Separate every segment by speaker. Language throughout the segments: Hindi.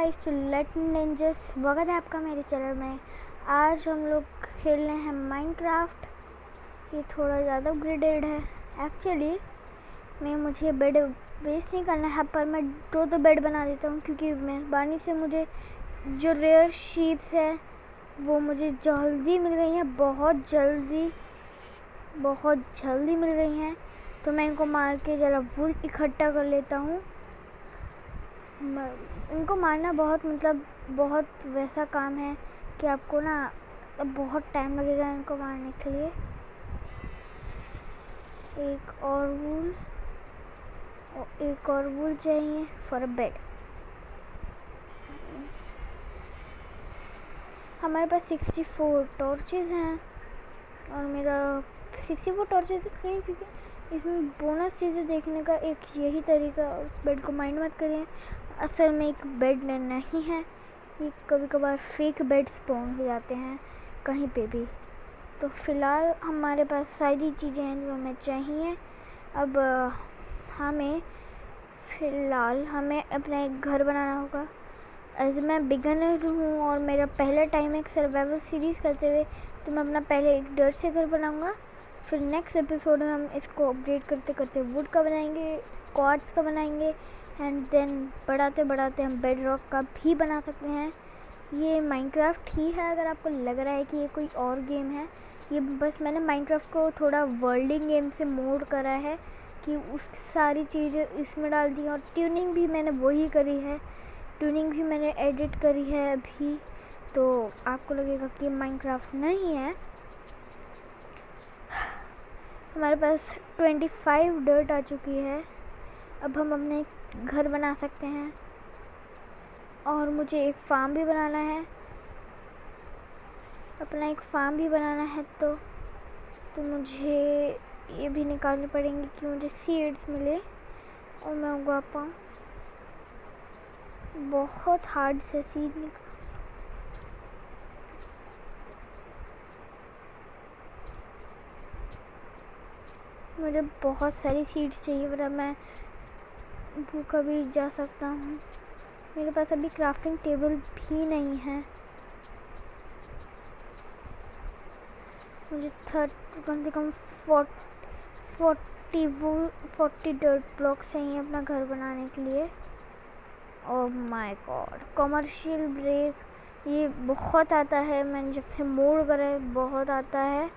Speaker 1: गाइस टू लेट निंजा, स्वागत है आपका मेरे चैनल में। आज हम लोग खेल रहे हैं माइनक्राफ्ट। ये थोड़ा ज़्यादा अपग्रेडेड है एक्चुअली। मुझे बेड वेस्ट नहीं करना है, पर मैं दो बेड बना देता हूँ क्योंकि मेहरबानी से मुझे जो रेयर शीप्स है वो मुझे जल्दी मिल गई हैं, बहुत जल्दी मिल गई हैं। तो मैं इनको मार के ज़रा वुड इकट्ठा कर लेता हूँ। इनको मारना बहुत वैसा काम है कि आपको ना बहुत टाइम लगेगा इनको मारने के लिए। एक और वूल चाहिए फॉर अ बेड। हमारे पास 64 टॉर्चेस हैं और मेरा 64 टॉर्चेस इसलिए क्योंकि इसमें बोनस चीज़ें देखने का एक यही तरीका। उस बेड को माइंड मत करिए, असल में एक बेड नहीं है। ये कभी कभार फेक बेड स्पॉन हो जाते हैं कहीं पे भी। तो फ़िलहाल हमारे पास सारी चीज़ें हैं जो हमें चाहिए। अब हमें अपना एक घर बनाना होगा। एज मैं बिगनर हूँ और मेरा पहला टाइम एक सर्वाइवल सीरीज़ करते हुए, तो मैं अपना पहले एक डर्ट से घर बनाऊँगा। फिर नेक्स्ट एपिसोड में हम इसको अपग्रेड करते करते वुड का बनाएंगे, क्वार्ट्ज का बनाएंगे, एंड देन बढ़ाते हम बेड रॉक का भी बना सकते हैं। ये माइनक्राफ्ट ही है। अगर आपको लग रहा है कि ये कोई और गेम है, ये बस मैंने माइनक्राफ्ट को थोड़ा वर्ल्डिंग गेम से मोड करा है कि उस सारी चीज़ें इसमें डाल दी और ट्यूनिंग भी मैंने वही करी है। ट्यूनिंग भी मैंने एडिट करी है अभी, तो आपको लगेगा कि माइनक्राफ्ट नहीं है। हमारे पास 25 डर्ट आ चुकी है। अब हम अपने घर बना सकते हैं और मुझे एक फार्म भी बनाना है। अपना एक फार्म भी बनाना है तो मुझे ये भी निकालनी पड़ेंगी कि मुझे सीड्स मिले और मैं उगा पाऊँ। बहुत हार्ड से सीड निकाल, मुझे बहुत सारी सीड्स चाहिए वरना मैं भूखा भी जा सकता हूँ। मेरे पास अभी क्राफ्टिंग टेबल भी नहीं है। मुझे कम से कम 40 डर्ट ब्लॉक्स चाहिए अपना घर बनाने के लिए। Oh my god, commercial break ये बहुत आता है। मैंने जब से मोड करा है बहुत आता है।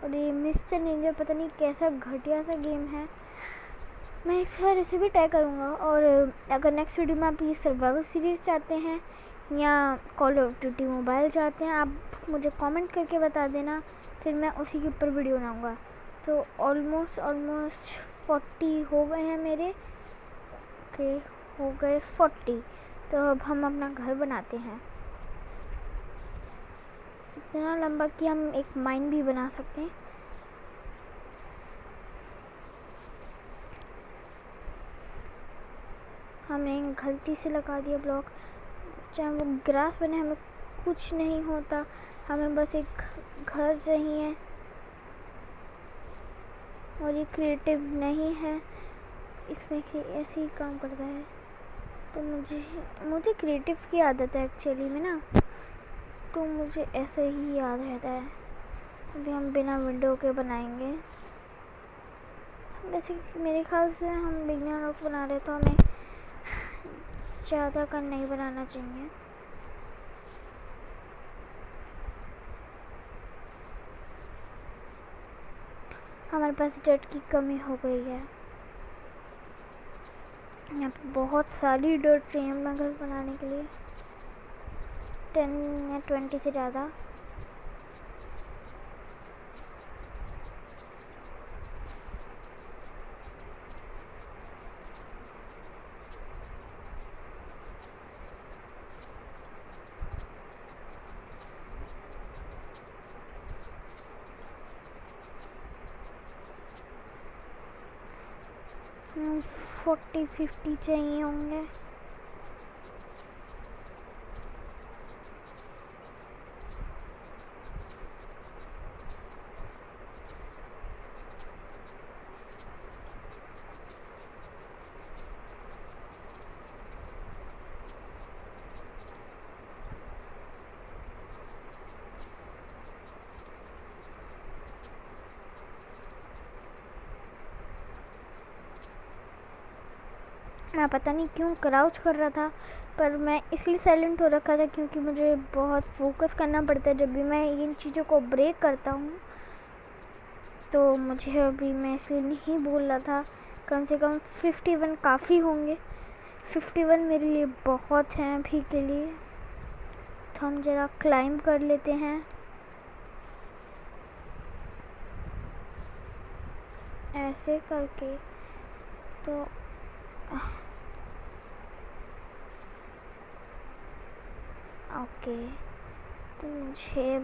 Speaker 1: और ये मिस्टर निंजा पता नहीं कैसा घटिया सा गेम है। मैं एक बार इसे भी ट्राई करूँगा। और अगर नेक्स्ट वीडियो में आप ये सर्वाइवल सीरीज़ चाहते हैं या कॉल ऑफ ड्यूटी मोबाइल चाहते हैं, आप मुझे कमेंट करके बता देना, फिर मैं उसी के ऊपर वीडियो बनाऊँगा। तो ऑलमोस्ट 40 हो गए हैं मेरे। ओके, हो गए 40। तो अब हम अपना घर बनाते हैं इतना लंबा कि हम एक माइन भी बना सकते हैं। हमने गलती से लगा दिया ब्लॉक, चाहे वो ग्रास बने हमें कुछ नहीं होता। हमें बस एक घर चाहिए और ये क्रिएटिव नहीं है, इसमें ऐसे ही काम करता है। तो मुझे क्रिएटिव की आदत है एक्चुअली में ना, तो मुझे ऐसे ही याद रहता है। अभी हम बिना विंडो के बनाएंगे। वैसे मेरे ख्याल से हम बिगिनर हाउस बना रहे, तो हमें ज़्यादा का नहीं बनाना चाहिए। हमारे पास डर्ट की कमी हो गई है। यहाँ पे बहुत सारी डर्ट चाहिए अपना घर बनाने के लिए, 10 या 20 से ज़्यादा। हम 40-50 चाहिए होंगे। मैं पता नहीं क्यों क्राउच कर रहा था, पर मैं इसलिए साइलेंट हो रखा था क्योंकि मुझे बहुत फोकस करना पड़ता है जब भी मैं इन चीज़ों को ब्रेक करता हूँ। तो मुझे अभी मैं इसलिए नहीं बोल रहा था। कम से कम 51 काफ़ी होंगे, 51 मेरे लिए बहुत हैं अभी के लिए। तो हम ज़रा क्लाइंब कर लेते हैं ऐसे करके। तो ओके, तो मुझे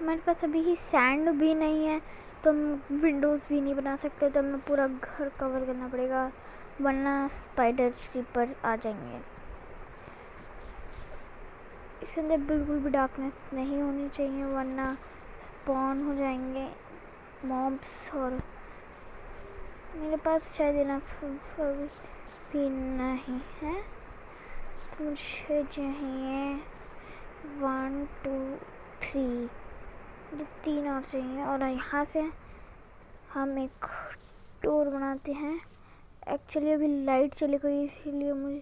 Speaker 1: हमारे पास अभी ही सैंड भी नहीं है, तो हम विंडोज़ भी नहीं बना सकते, तो हमें पूरा घर कवर करना पड़ेगा, वरना स्पाइडर क्रीपर आ जाएंगे। इसके अंदर बिल्कुल भी डार्कनेस नहीं होनी चाहिए, वरना स्पॉन हो जाएंगे मॉब्स। और मेरे पास शायद इनफ भी नहीं है, तो मुझे चाहिए 1 2 3, मुझे 3 और चाहिए। और यहाँ से हम एक डोर बनाते हैं। एक्चुअली अभी लाइट चली गई इसीलिए मुझे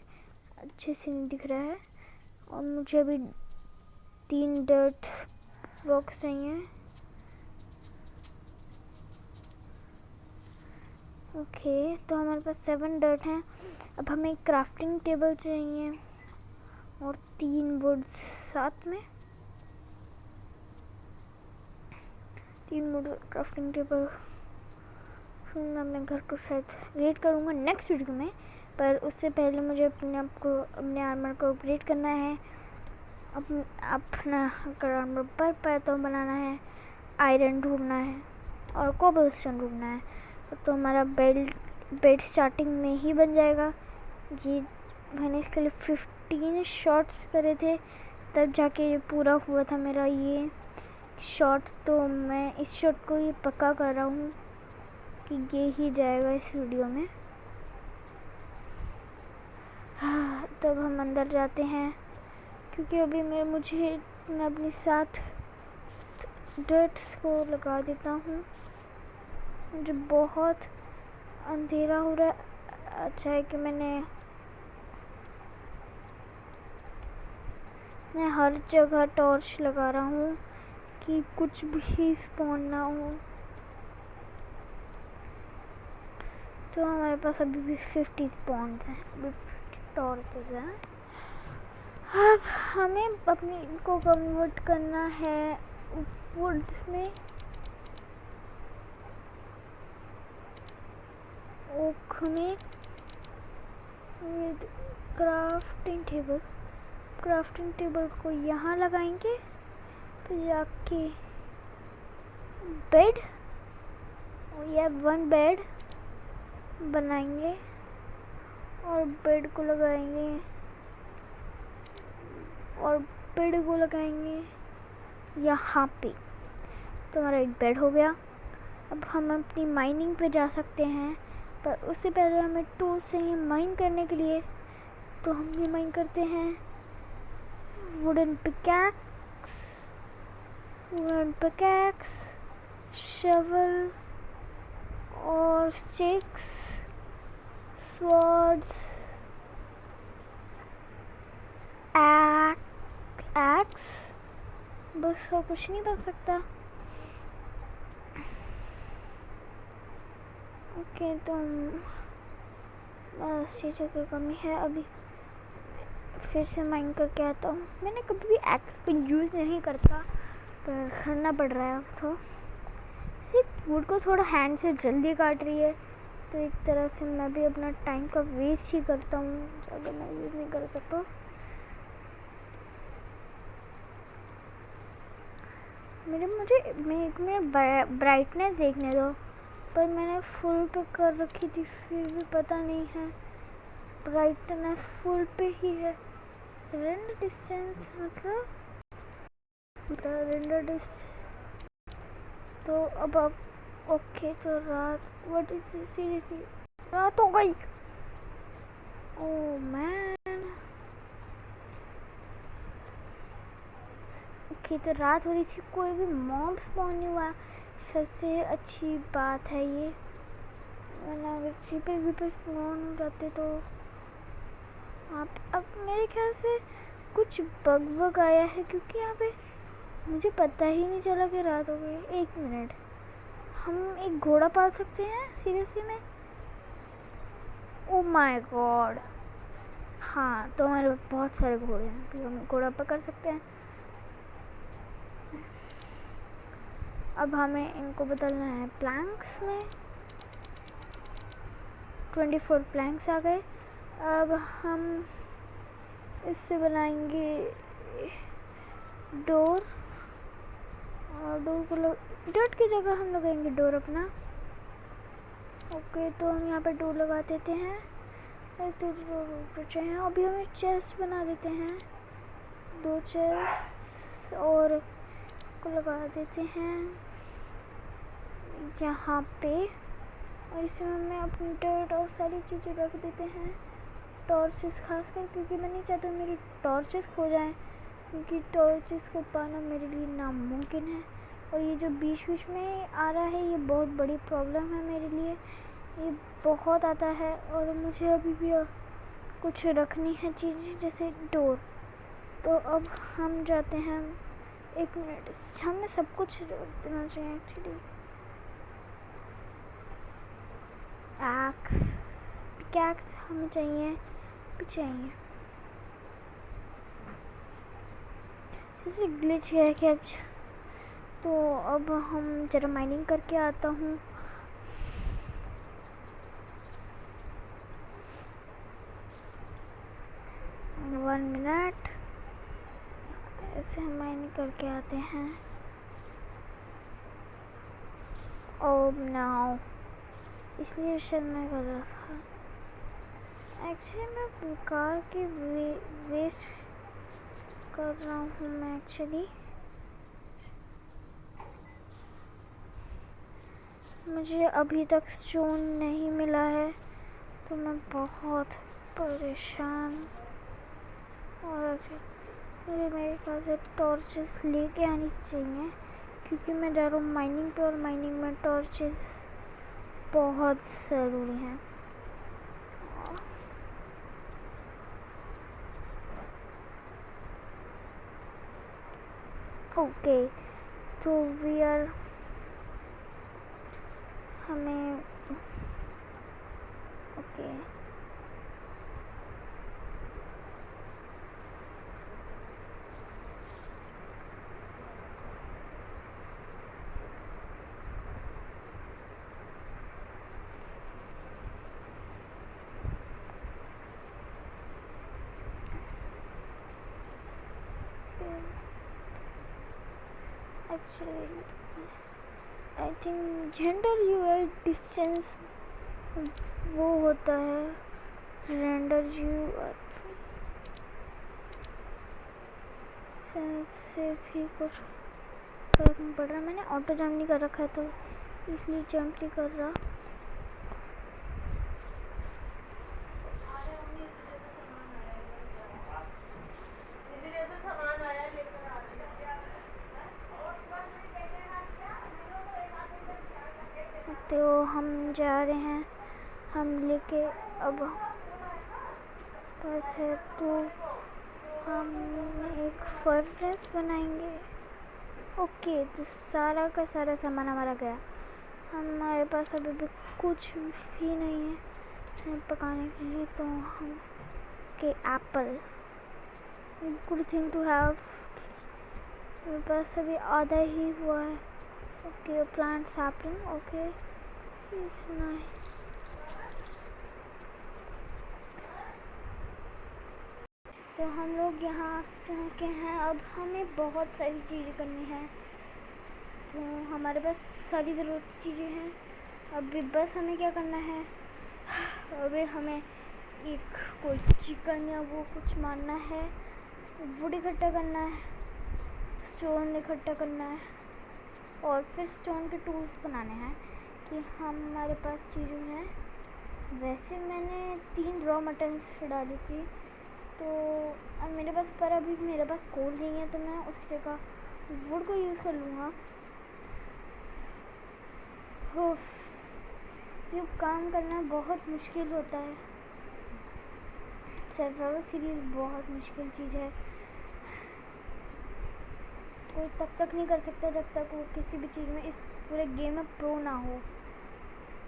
Speaker 1: अच्छे से नहीं दिख रहा है। और मुझे अभी 3 डर्ट बॉक्स चाहिए। ओके, तो हमारे पास 7 डर्ट हैं। अब हमें क्राफ्टिंग टेबल चाहिए और 3 वुड्स साथ में, 3 वुड क्राफ्टिंग टेबल। फिर मैं अपने घर को शायद अपग्रेड करूँगा नेक्स्ट वीडियो में, पर उससे पहले मुझे अपने आर्मर को अपग्रेड करना है। अपना अगर आर्मर बढ़ पाए तो बनाना है, आयरन ढूंढना है और कोबलस्टोन ढूंढना है। तो हमारा बेड स्टार्टिंग में ही बन जाएगा। ये मैंने इसके लिए 15 शॉट्स करे थे, तब जाके ये पूरा हुआ था मेरा ये शॉट। तो मैं इस शॉट को ये पक्का कर रहा हूँ कि ये ही जाएगा इस वीडियो में। तब हम अंदर जाते हैं, क्योंकि अभी मैं अपनी 7 डर्ट्स को लगा देता हूँ। मुझे बहुत अंधेरा हो रहा है। अच्छा है कि मैं हर जगह टॉर्च लगा रहा हूँ कि कुछ भी स्पॉन ना हो। तो हमारे पास अभी भी 50 स्पॉन्स हैं, अभी 50 टॉर्चेस हैं। अब हमें अपनी को कन्वर्ट करना है वुड में, ओक में, विद क्राफ्टिंग टेबल को यहाँ लगाएंगे। फिर जाके बेड, या 1 बेड बनाएंगे और बेड को लगाएंगे यहाँ पे। तो हमारा एक बेड हो गया। अब हम अपनी माइनिंग पे जा सकते हैं, पर उससे पहले हमें टूल्स चाहिए माइन करने के लिए। तो हम भी माइन करते हैं। वुडन पिकैक्स, शवल और स्टिक्स, स्वॉर्ड्स, एक्स, बस और कुछ नहीं बन सकता। ओके, तो बस चीज़ों की कमी है। अभी फिर से माइन करके आता हूँ। मैंने कभी भी एक्स को यूज़ नहीं करता, पर करना पड़ रहा है अब। तो वुड को थोड़ा हैंड से जल्दी काट रही है, तो एक तरह से मैं भी अपना टाइम का वेस्ट ही करता हूँ अगर मैं यूज़ नहीं कर सकता। मेरा ब्राइटनेस देखने दो, पर मैंने फुल पे कर रखी थी, फिर भी पता नहीं है। ब्राइटनेस फुल पे ही है। रेंडर डिस्टेंस मतलब रेंडर डिस। तो अब आप ओके, तो रात व्हाट इज सीरियसली रात हो गई। ओह मैन, ओके तो रात हो रही थी, कोई भी मॉब स्पॉन नहीं हुआ, सबसे अच्छी बात है ये। वरना अगर क्रीपर स्पॉन हो जाते तो आप अब मेरे ख्याल से कुछ बग आया है, क्योंकि यहाँ पे मुझे पता ही नहीं चला कि रात हो गई। 1 मिनट, हम एक घोड़ा पाल सकते हैं सीरियसली में? ओ माय गॉड, हाँ तो हमारे पास बहुत सारे घोड़े हैं, तो हम घोड़ा पकड़ सकते हैं। अब हमें इनको बदलना है प्लैंक्स में। 24 प्लैंक्स आ गए। अब हम इससे बनाएंगे डोर, और डोर को डर्ट की जगह हम लगाएंगे डोर अपना। ओके तो हम यहाँ पे डोर लगा देते हैं। तो चाहिए अभी हमें चेस्ट बना देते हैं, 2 चेस्ट और को लगा देते हैं यहाँ पे। और इसमें हमें अपनी डर्ट और सारी चीज़ें रख देते हैं, टॉर्चेस खासकर, क्योंकि मैं नहीं चाहता मेरी टॉर्चेस खो जाएं, क्योंकि टॉर्चेस को पाना मेरे लिए नामुमकिन है। और ये जो बीच बीच में आ रहा है, ये बहुत बड़ी प्रॉब्लम है मेरे लिए, ये बहुत आता है। और मुझे अभी भी कुछ रखनी है चीज़ें, जैसे डोर। तो अब हम जाते हैं, 1 मिनट, हमें सब कुछ देना चाहिए एक्चुअली। पिकैक्स हमें चाहिए। जैसे ग्लिच है क्या? तो अब हम जरा माइनिंग करके आता हूँ। वन मिनट, ऐसे हम माइनिंग करके आते हैं। ओह नाउ, इसलिए शायद मैं कर रहा था। एक्चुअली मैं कार की वेस्ट कर रहा हूँ मैं एक्चुअली। मुझे अभी तक स्टोन नहीं मिला है, तो मैं बहुत परेशान। और मुझे मेरे ख्याल से टॉर्चेस लेके आनी चाहिए, क्योंकि मैं जा रहा हूँ माइनिंग पे, और माइनिंग में टॉर्चेस बहुत ज़रूरी हैं। ओके तो हमें okay actually I think gender UI distance वो होता है रेंडर यूआई से भी कुछ फर्क नहीं पड़ रहा। मैंने ऑटो जंप नहीं कर रखा है, तो इसलिए जंप नहीं कर रहा। तो हम जा रहे हैं, हम लेके अब बस है, तो हम एक फर्नेस बनाएंगे। ओके तो सारा का सारा सामान हमारा गया, हमारे पास अभी भी कुछ भी नहीं है पकाने के लिए। तो हम के apple, good thing to have, मेरे पास अभी आधा ही हुआ है। Okay plant sapling, okay nice. तो हम लोग यहाँ के हैं, अब हमें बहुत सारी चीज़ें करनी है, तो हमारे पास सारी ज़रूरत की चीज़ें हैं। अभी बस हमें क्या करना है, अभी हमें एक कोई चिकन या वो कुछ मारना है, वुड इकट्ठा करना है, स्टोन इकट्ठा करना है और फिर स्टोन के टूल्स बनाने हैं कि हमारे पास चीज़ें हैं। वैसे मैंने 3 रॉ मटेरियल्स डाली थी, तो अब मेरे पास, पर अभी मेरे पास कोल नहीं है, तो मैं उसकी जगह वुड को यूज़ कर लूँगा। ये काम करना बहुत मुश्किल होता है। सर्वाइवल सीरीज़ बहुत मुश्किल चीज़ है। कोई तब तक नहीं कर सकता जब तक वो किसी भी चीज़ में, इस पूरे गेम में प्रो ना हो,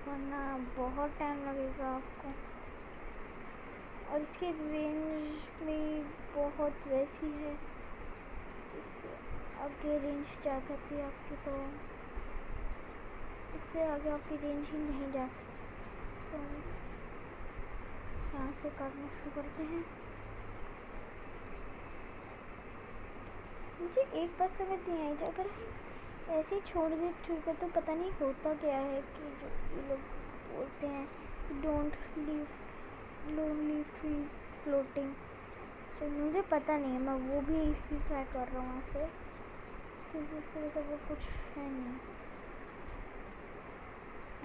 Speaker 1: वरना बहुत टाइम लगेगा आपको। और इसकी रेंज भी बहुत वैसी है, इससे आगे रेंज जा सकती है आपकी, तो इससे आगे आपकी रेंज ही नहीं जा सकती। तो यहाँ से काटना शुरू करते हैं। मुझे एक बात समझ नहीं आई, अगर ऐसे ही छोड़ दे ठीक है, तो पता नहीं होता क्या है कि जो ये लोग बोलते हैं डोंट लीव ट्रीज फ्लोटिंग, तो मुझे पता नहीं है। मैं वो भी इसलिए ट्राई कर रहा हूँ ऐसे, क्योंकि उसकी वजह से वो कुछ है नहीं।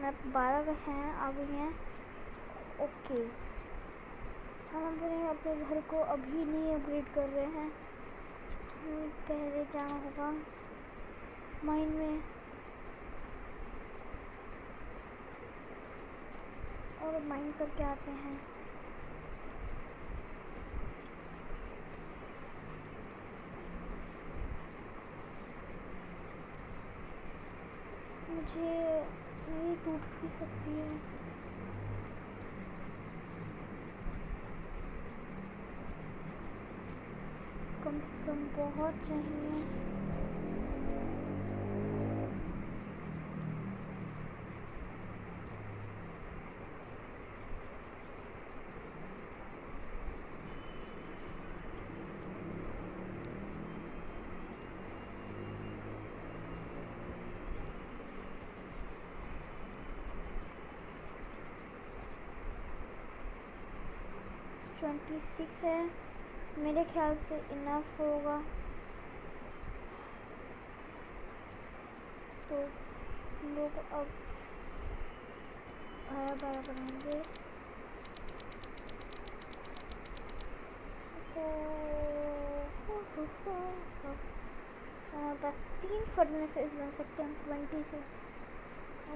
Speaker 1: अब 12 हैं आ गई हैं। ओके, हम अपने घर को अभी नहीं अपग्रेड कर रहे हैं, पहले जाना होगा माइन में और माइन करके आते हैं। मुझे ये टूट भी सकती है। कम से कम बहुत चाहिए। ट्वेंटी 26 है, मेरे ख्याल से इनफ होगा। तो लोग अब बड़ा बनाएंगे, तो हमारे पास 3 फर्नेसेस बन सकते हैं। 26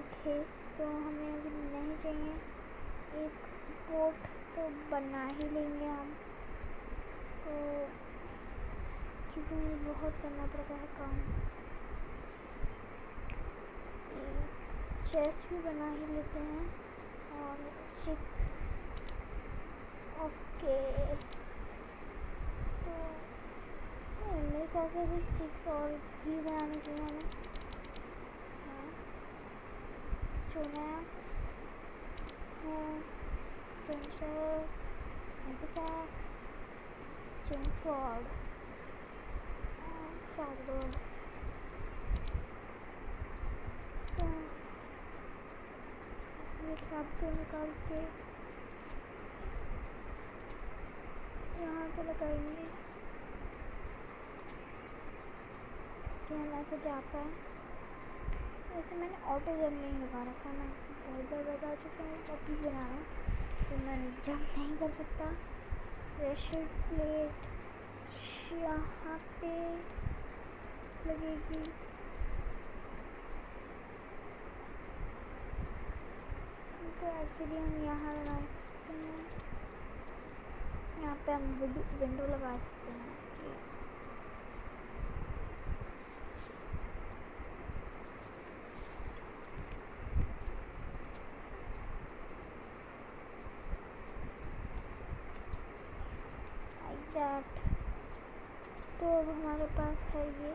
Speaker 1: ओके, तो हमें अभी नहीं चाहिए। एक पोर्ट तो बना ही लेंगे हम, तो क्योंकि मुझे बहुत करना पड़ता है काम। चेस्ट भी बना ही लेते हैं और 6 ओके, तो मेरे ख्याल से भी 6 और भी बनाने चाहिए हमें। हाँ, स्टोनैक्स स्टोनशर, स्नैपिकैक्स, चेनसवॉर्ड, फ्रैगर्स। तो ये ट्रैप को निकाल के यहाँ पे लगाएंगे कि हम ऐसे जा पाए। वैसे मैंने ऑटो जंप नहीं लगा रखा, मैं बहुत बार बता चुकी हूँ, अभी बना रहा हूँ, तो मैं जंप नहीं कर सकता। प्रेशर प्लेट यहाँ पे लगेगी, तो एक्चुअली हम यहाँ लगा सकते हैं, यहाँ पे हम विंडो लगा सकते हैं। दैट, तो अब हमारे पास है ये,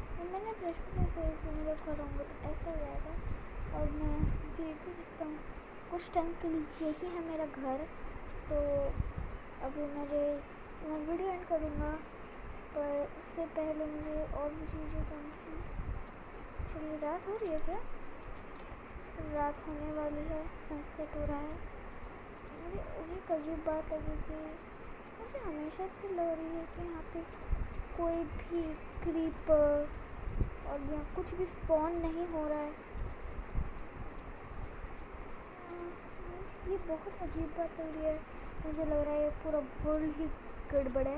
Speaker 1: तो मैंने ब्रश में करूँगा तो ऐसा हो जाएगा। और मैं देख भी सकता हूँ कुछ टाइम के लिए यही है मेरा घर। तो अभी मैं वीडियो एंड करूँगा, पर उससे पहले मुझे और भी चीज़ें करनी थी। चलिए, रात हो रही है क्या? रात होने वाली है, सनसेट हो रहा है। मुझे एक अजीब बात लगी कि मुझे हमेशा से लग रही है कि यहाँ पे कोई भी क्रीपर और यहाँ कुछ भी स्पॉन नहीं हो रहा है। ये बहुत अजीब बात हो रही है। मुझे लग रहा है ये पूरा वर्ल्ड ही गड़बड़ है।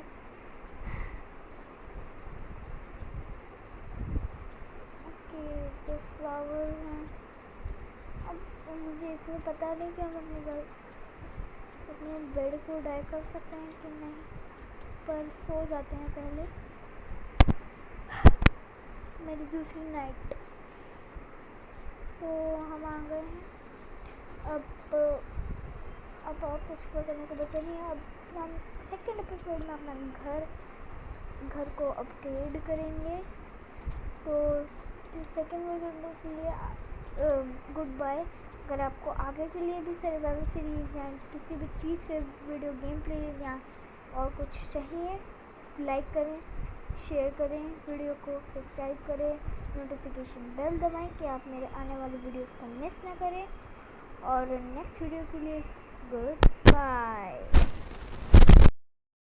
Speaker 1: ओके, तो फ्लावर हैं। अब मुझे इसमें पता नहीं कि हम अपने बेड को डाई कर सकते हैं कि नहीं, पर सो जाते हैं पहले। मेरी दूसरी नाइट। तो हम आ गए हैं। अब और कुछ करने को बचा नहीं है। अब हम सेकेंड एपिसोड में अपना घर को अपग्रेड करेंगे। तो सेकेंड वीडियो के लिए गुड बाय। अगर आपको आगे के लिए भी सर्वाइवल सीरीज़ या किसी भी चीज़ के वीडियो गेम प्लेज या और कुछ चाहिए, लाइक करें, शेयर करें, वीडियो को सब्सक्राइब करें, नोटिफिकेशन बेल दबाएं कि आप मेरे आने वाली वीडियोस को मिस ना करें। और नेक्स्ट वीडियो के लिए गुड बाय।